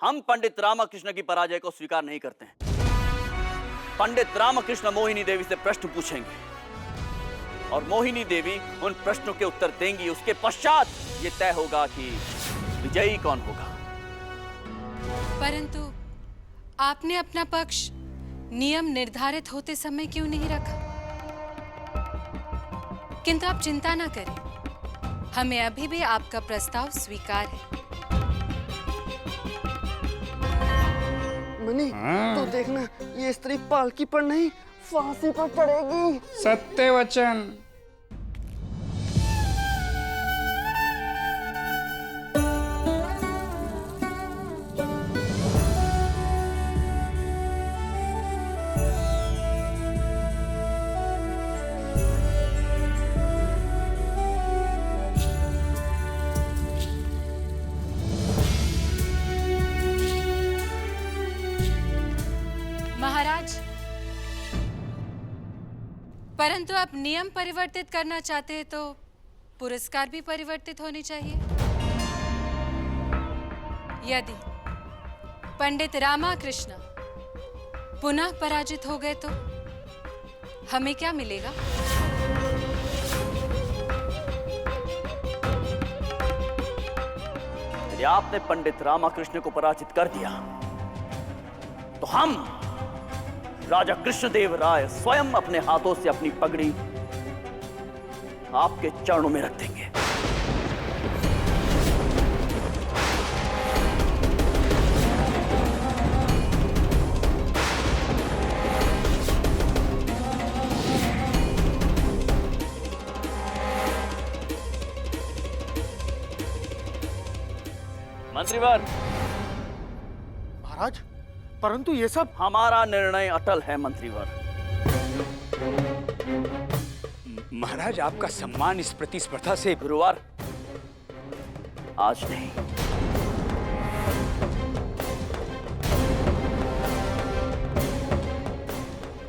हम पंडित रामकृष्ण की पराजय को स्वीकार नहीं करते हैं। पंडित रामकृष्ण मोहिनी देवी से प्रश्न पूछेंगे और मोहिनी देवी उन प्रश्नों के उत्तर देंगी। उसके पश्चात ये तय होगा कि विजयी कौन होगा। परंतु आपने अपना पक्ष नियम निर्धारित होते समय क्यों नहीं रखा? किंतु आप चिंता ना करें, हमें अभी भी आपका प्रस्ताव स्वीकार है। मनी, तो देखना ये स्त्री पालकी पर नहीं फांसी पर चढ़ेगी। सत्य वचन। महाराज, परंतु आप नियम परिवर्तित करना चाहते हैं तो पुरस्कार भी परिवर्तित होनी चाहिए। यदि पंडित रामकृष्ण पुनः पराजित हो गए तो हमें क्या मिलेगा? यदि आपने पंडित रामकृष्ण को पराजित कर दिया तो हम राजा कृष्णदेव राय स्वयं अपने हाथों से अपनी पगड़ी आपके चरणों में रख देंगे। मंत्रीवर। महाराज, परंतु ये सब हमारा निर्णय अटल है मंत्रीवर। महाराज, आपका सम्मान इस प्रतिस्पर्धा से गुरुवार आज नहीं।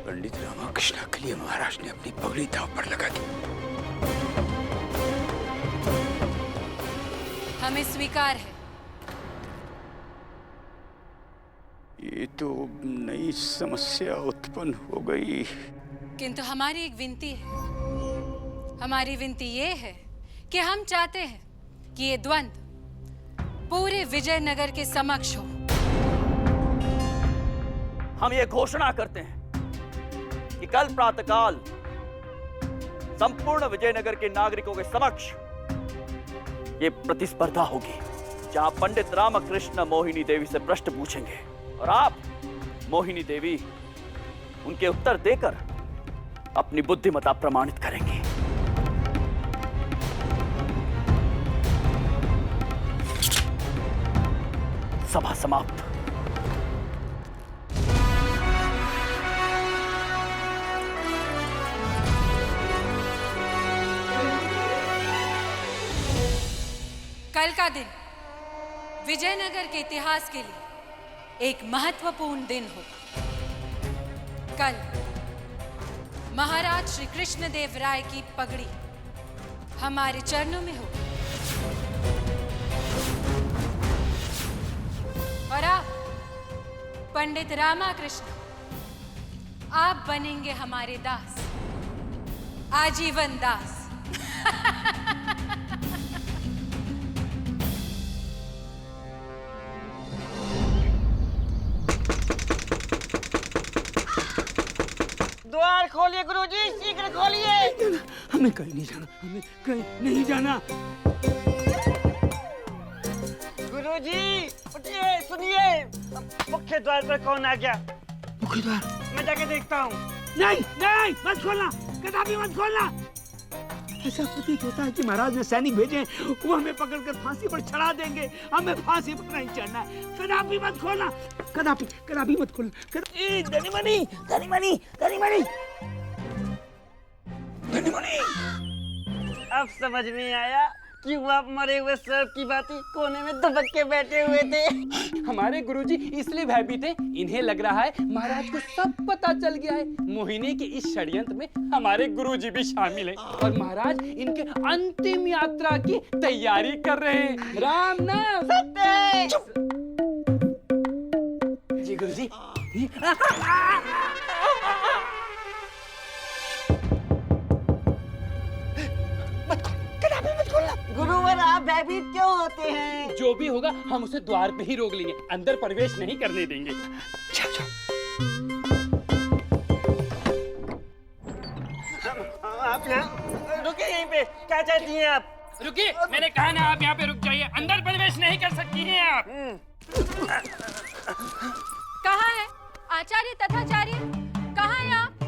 पंडित रामकृष्ण के लिए महाराज ने अपनी पगड़ी दांव पर लगा दी। हमें स्वीकार है। ये तो नई समस्या उत्पन्न हो गई। किंतु हमारी एक विनती है। हमारी विनती ये है कि हम चाहते हैं कि ये द्वंद्व पूरे विजयनगर के समक्ष हो। हम ये घोषणा करते हैं कि कल प्रातःकाल संपूर्ण विजयनगर के नागरिकों के समक्ष ये प्रतिस्पर्धा होगी, जहां पंडित रामकृष्ण मोहिनी देवी से प्रश्न पूछेंगे और आप मोहिनी देवी उनके उत्तर देकर अपनी बुद्धिमत्ता प्रमाणित करेंगे। सभा समाप्त। कल का दिन विजयनगर के इतिहास के लिए एक महत्वपूर्ण दिन होगा। कल महाराज श्री कृष्णदेव राय की पगड़ी हमारे चरणों में होगी और आप पंडित रामकृष्ण, आप बनेंगे हमारे दास, आजीवन दास। द्वार खोलिए गुरुजी, शीघ्र खोलिए। हमें कहीं नहीं जाना, हमें कहीं नहीं जाना। गुरुजी उठिए, सुनिए, मुख्य द्वार पर कौन आ गया? मुख्य द्वार? मैं जाके देखता हूँ। नहीं नहीं, मत खोलना, कदापि मत खोलना। ऐसा प्रतीत होता है कि महाराज ने सैनिक भेजे, वो हमें पकड़कर फांसी पर चढ़ा देंगे। हमें फांसी पर नहीं चढ़ना है। कदापि मत खोलना, कदापि कदापि मत खोलना। धनीमणि, धनीमणि, धनीमणि, धनीमणि। अब समझ में आया क्यों आप मरे हुए सर्प की भांति कोने में दबक के बैठे हुए थे। हमारे गुरुजी इसलिए भयभीत हैं, इन्हें लग रहा है महाराज को सब पता चल गया है। मोहिनी के इस षड्यंत्र में हमारे गुरुजी भी शामिल हैं और महाराज इनके अंतिम यात्रा की तैयारी कर रहे हैं। राम नाम। सत्य। गुरुजी। गुरुवर आप भयभीत क्यों होते हैं? जो भी होगा हम उसे द्वार पे ही रोक लेंगे, अंदर प्रवेश नहीं करने देंगे। जाओ जाओ। आप यहाँ रुके यहीं पे, क्या चाहती हैं आप? रुकिए, मैंने कहा ना आप यहाँ पे रुक जाइए, अंदर प्रवेश नहीं कर सकती हैं आप। कहाँ है आचार्य तथाचार्य? कहाँ है आप?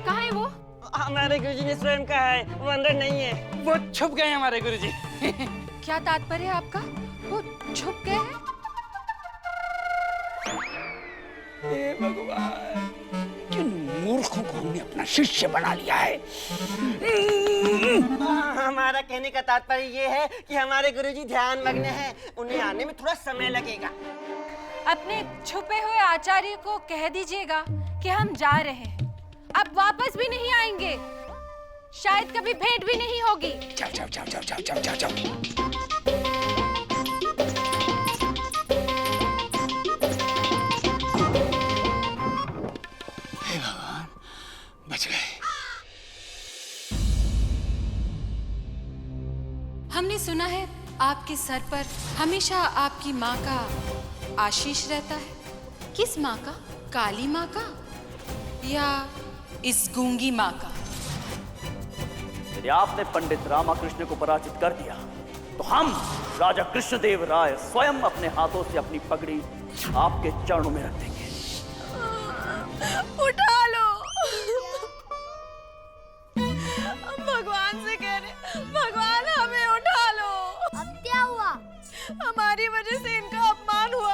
कहाँ है वो? हमारे गुरुजी ने स्वयं कहा है वो अंदर नहीं है। वो छुप गए हमारे गुरुजी। क्या तात्पर्य है आपका? वो छुप गए हैं? हे भगवान, किन मूर्खों को हमने अपना शिष्य बना लिया है। हमारा कहने का तात्पर्य ये है कि हमारे गुरुजी ध्यान मग्न हैं, उन्हें आने में थोड़ा समय लगेगा। अपने छुपे हुए आचार्य को कह दीजिएगा कि हम जा रहे हैं, अब वापस भी नहीं आएंगे, शायद कभी भेंट भी नहीं होगी। जाओ जाओ जाओ जाओ जाओ जाओ जाओ जाओ। हे भगवान, बच गए। हमने सुना है आपके सर पर हमेशा आपकी माँ का आशीष रहता है। किस माँ का? काली माँ का या इस गूंगी माँ का? यदि आपने पंडित रामकृष्ण को पराजित कर दिया तो हम राजा कृष्णदेव राय स्वयं अपने हाथों से अपनी पगड़ी आपके चरणों में रख देंगे। उठा लो। हम भगवान से कह रहे, भगवान हमें उठा लो। अब क्या हुआ? हमारी वजह से इनका अपमान हुआ।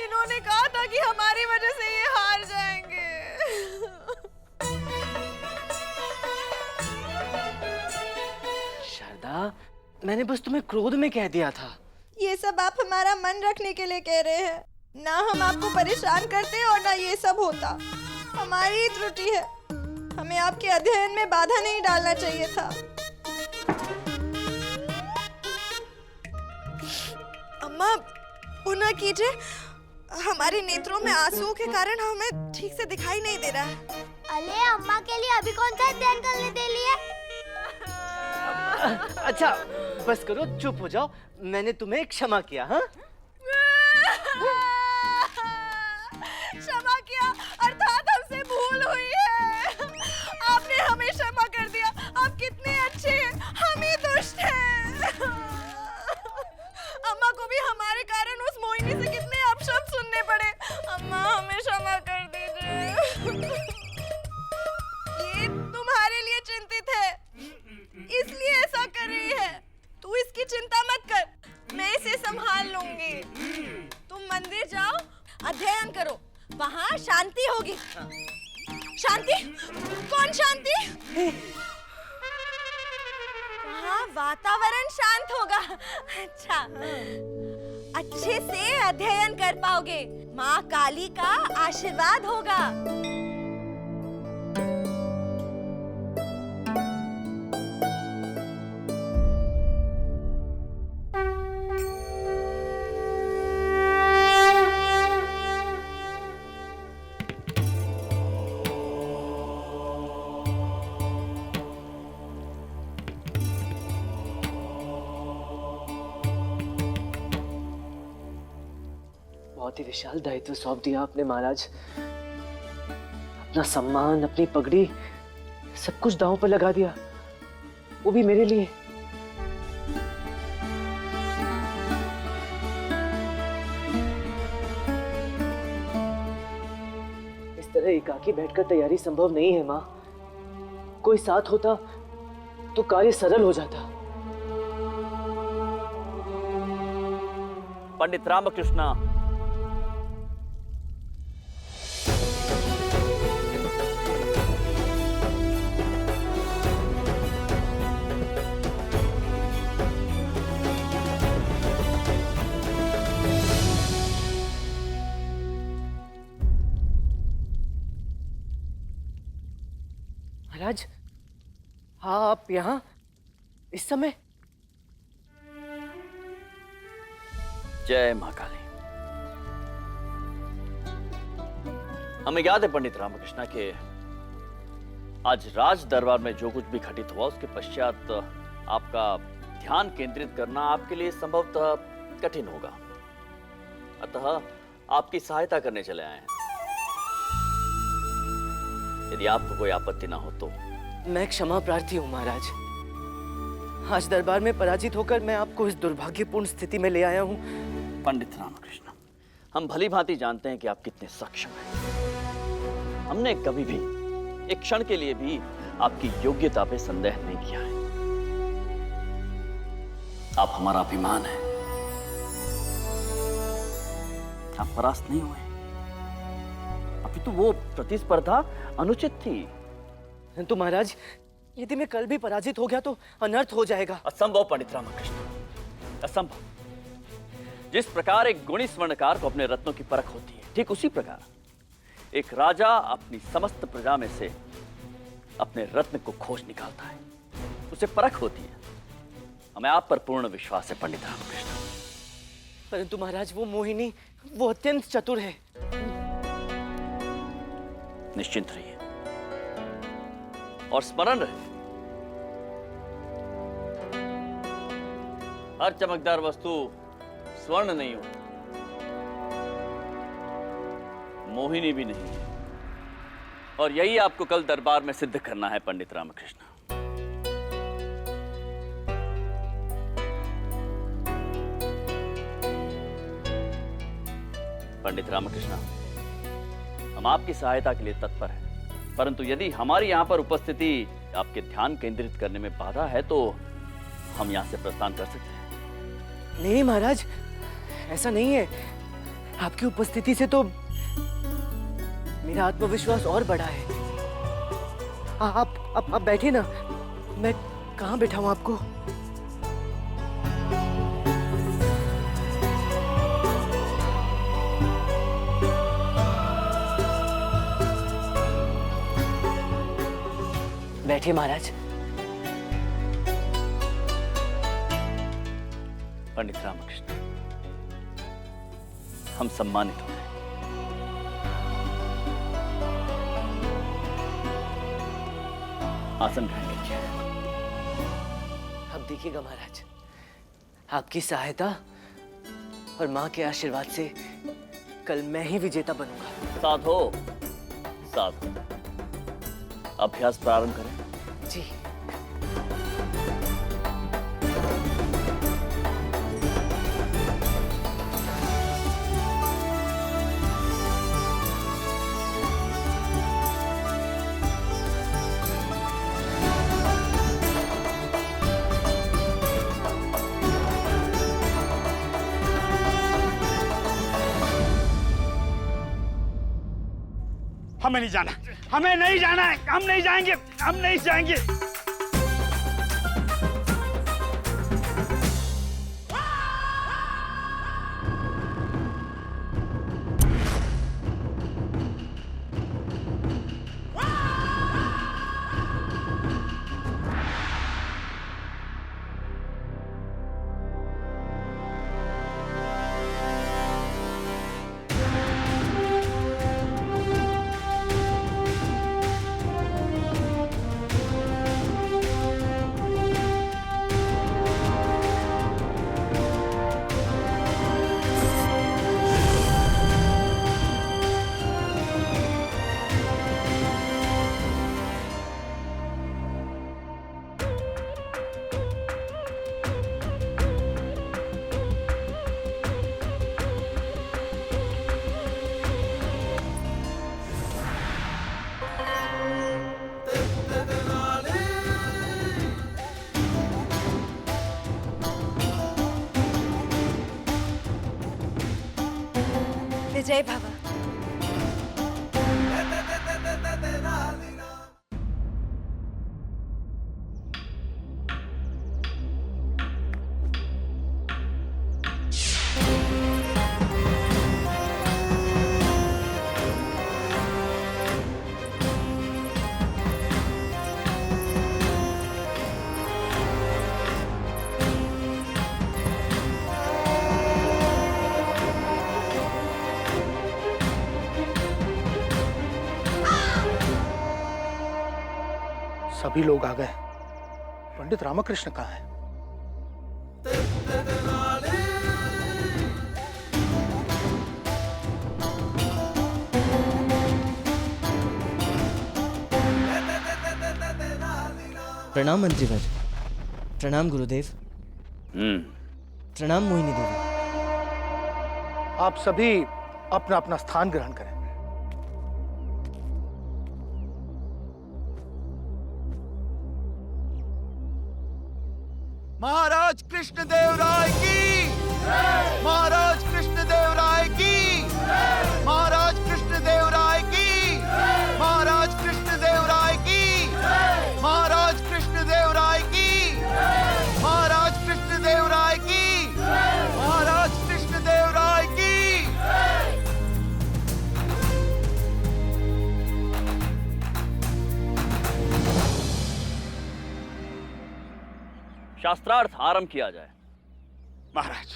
इन्होंने कहा था कि हमारी वजह से ये हार जाएंगे। शारदा, मैंने बस तुम्हें क्रोध में कह दिया था। ये सब आप हमारा मन रखने के लिए कह रहे हैं। ना हम आपको परेशान करते और ना ये सब होता। हमारी ही त्रुटि है, हमें आपके अध्ययन में बाधा नहीं डालना चाहिए था। अम्मा, पुनः कीजिए, हमारे नेत्रों में आंसुओं के कारण हमें ठीक से दिखाई नहीं दे रहा है। अले अम्मा के लिए अभी कौन सा अध्ययन करने दे लिया? अच्छा बस करो, चुप हो जाओ, मैंने तुम्हें क्षमा किया। हाँ, क्षमा किया अर्थात हमसे भूल हुई है। आपने हमें क्षमा कर दिया। आप कितने अच्छे हैं, हम ही दुष्ट हैं। अम्मा को भी हमारे कारण उस मोहिनी से कितने अपशब्द सुनने पड़े। अम्मा हमें क्षमा कर दीजिए। ये तुम्हारे लिए चिंतित है, इसलिए ऐसा कर रही है। तू इसकी चिंता मत कर, मैं इसे संभाल लूंगी। तुम मंदिर जाओ, अध्ययन करो, वहाँ शांति होगी। शांति? कौन शांति? वहाँ वातावरण शांत होगा। अच्छा, अच्छे से अध्ययन कर पाओगे, माँ काली का आशीर्वाद होगा। बहुत ही विशाल दायित्व सौंप दिया आपने महाराज। अपना सम्मान, अपनी पगड़ी, सब कुछ दांव पर लगा दिया, वो भी मेरे लिए। इस तरह एकाकी बैठकर तैयारी संभव नहीं है माँ। कोई साथ होता तो कार्य सरल हो जाता। पंडित रामकृष्ण, महाराज, हाँ आप यहाँ इस समय? जय मां काली। हमें याद है पंडित रामकृष्ण के आज राज दरबार में जो कुछ भी घटित हुआ उसके पश्चात आपका ध्यान केंद्रित करना आपके लिए संभवतः कठिन होगा, अतः आपकी सहायता करने चले आए हैं। यदि आपको कोई आपत्ति ना हो तो। मैं क्षमा प्रार्थी हूँ महाराज। आज दरबार में पराजित होकर मैं आपको इस दुर्भाग्यपूर्ण स्थिति में ले आया हूँ। पंडित रामकृष्ण, हम भली भांति जानते हैं कि आप कितने सक्षम हैं। हमने कभी भी एक क्षण के लिए भी आपकी योग्यता पे संदेह नहीं किया है। आप हमारा अभिमान है। आप परास्त नहीं हुए, अभी तो वो प्रतिस्पर्धा अनुचित थी। तो महाराज, यदि मैं कल भी पराजित हो गया तो अनर्थ हो जाएगा। असंभव पंडित रामकृष्ण, असंभव। जिस प्रकार एक गुणी स्वर्णकार को अपने रत्नों की परख होती है, ठीक उसी प्रकार एक राजा अपनी समस्त प्रजा में से अपने रत्न को खोज निकालता है, उसे परख होती है। हमें आप पर पूर्ण विश्वास है पंडित रामकृष्ण। परंतु महाराज, वो मोहिनी वो अत्यंत चतुर है। निश्चिंत रहिए और स्मरण रहे, हर चमकदार वस्तु स्वर्ण नहीं हो, मोहिनी भी नहीं है। और यही आपको कल दरबार में सिद्ध करना है पंडित रामकृष्ण। पंडित रामकृष्ण, हम आपकी सहायता के लिए तत्पर हैं, परंतु यदि हमारी यहां पर उपस्थिति आपके ध्यान केंद्रित करने में बाधा है तो हम यहां से प्रस्थान कर सकते हैं। नहीं महाराज, ऐसा नहीं है। आपकी उपस्थिति से तो मेरा आत्मविश्वास और बढ़ा है। आप बैठिए ना। मैं कहाँ बैठाऊं आपको? बैठिए महाराज। पंडित रामकृष्ण, हम सम्मानित हो गए। आसन ग्रहण कीजिए। अब देखिएगा महाराज, आपकी सहायता और माँ के आशीर्वाद से कल मैं ही विजेता बनूंगा। साधो साधो, अभ्यास प्रारंभ करें। जी। हमें नहीं जाना, हमें नहीं जाना है, हम नहीं जाएंगे, हम नहीं जाएंगे। विजय भव। सभी लोग आ गए। पंडित रामकृष्ण कहाँ है? प्रणाम मंत्रीवर। प्रणाम गुरुदेव। प्रणाम मोहिनी देवी। आप सभी अपना अपना स्थान ग्रहण करें। महाराज कृष्णदेव राय की, महाराज कृष्णदेव राय की, महाराज कृष्णदेव राय की, महाराज कृष्णदेव राय की, महाराज कृष्णदेव राय की, महाराज कृष्णदेव राय की, महाराज कृष्णदेव राय की। शास्त्रार्थ आरंभ किया जाए। महाराज,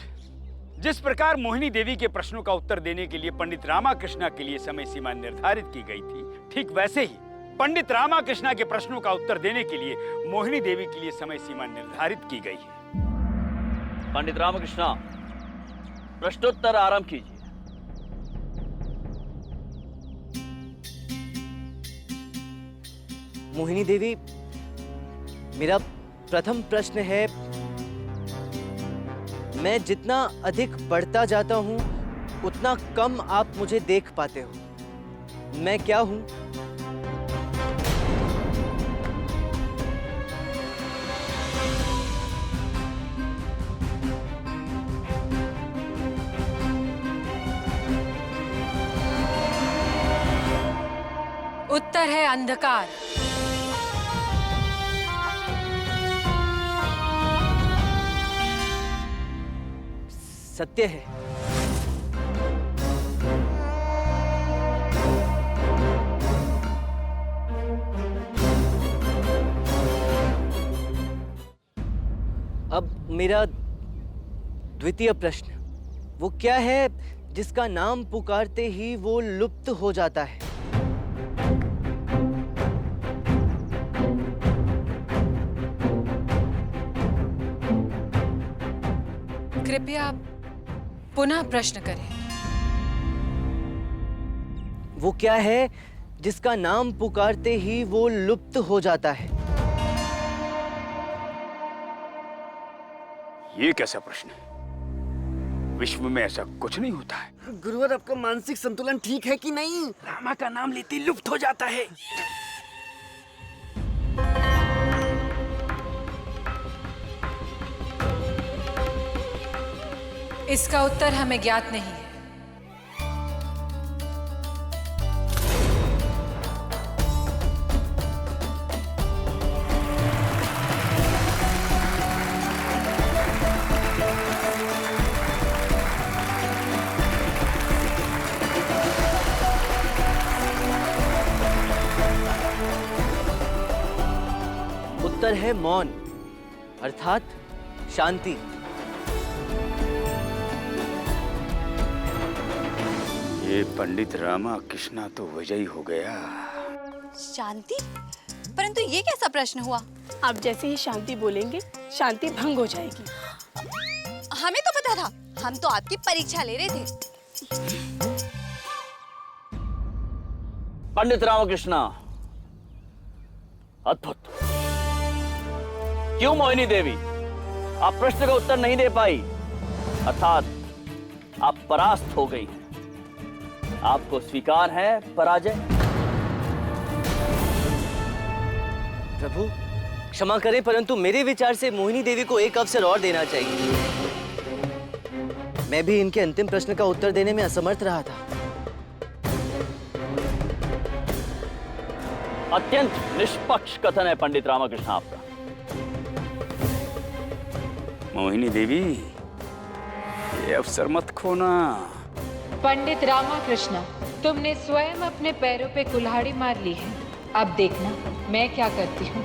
जिस प्रकार मोहिनी देवी के प्रश्नों का उत्तर देने के लिए पंडित रामाकृष्णा के लिए समय सीमा निर्धारित की गई थी, ठीक वैसे ही पंडित रामाकृष्णा के प्रश्नों का उत्तर देने के लिए मोहिनी देवी के लिए समय सीमा निर्धारित की गई है। पंडित रामकृष्णा, प्रश्नोत्तर आरंभ कीजिए। मोहिनी देवी, मेरा प्रथम प्रश्न है, मैं जितना अधिक बढ़ता जाता हूं उतना कम आप मुझे देख पाते हो। मैं क्या हूं? उत्तर है अंधकार। सत्य है। अब मेरा द्वितीय प्रश्न, वो क्या है जिसका नाम पुकारते ही वो लुप्त हो जाता है? कृपया पुनः प्रश्न करें। वो क्या है जिसका नाम पुकारते ही वो लुप्त हो जाता है? ये कैसा प्रश्न है? विश्व में ऐसा कुछ नहीं होता है। गुरुवर, आपका मानसिक संतुलन ठीक है कि नहीं? रामा का नाम लेते ही लुप्त हो जाता है। इसका उत्तर हमें ज्ञात नहीं है। उत्तर है मौन, अर्थात शांति। ये पंडित रामाकृष्णा तो विजयी हो गया। शांति? परंतु ये कैसा प्रश्न हुआ? आप जैसे ही शांति बोलेंगे, शांति भंग हो जाएगी। हमें तो पता था, हम तो आपकी परीक्षा ले रहे थे। पंडित रामकृष्णा, अद्भुत। क्यों मोहिनी देवी, आप प्रश्न का उत्तर नहीं दे पाई, अर्थात आप परास्त हो गई। आपको स्वीकार है पराजय? प्रभु क्षमा करें, परंतु मेरे विचार से मोहिनी देवी को एक अवसर और देना चाहिए। मैं भी इनके अंतिम प्रश्न का उत्तर देने में असमर्थ रहा था। अत्यंत निष्पक्ष कथन है पंडित रामकृष्ण आपका। मोहिनी देवी, ये अवसर मत खोना। पंडित रामाकृष्ण, तुमने स्वयं अपने पैरों पे कुल्हाड़ी मार ली है। अब देखना मैं क्या करती हूँ।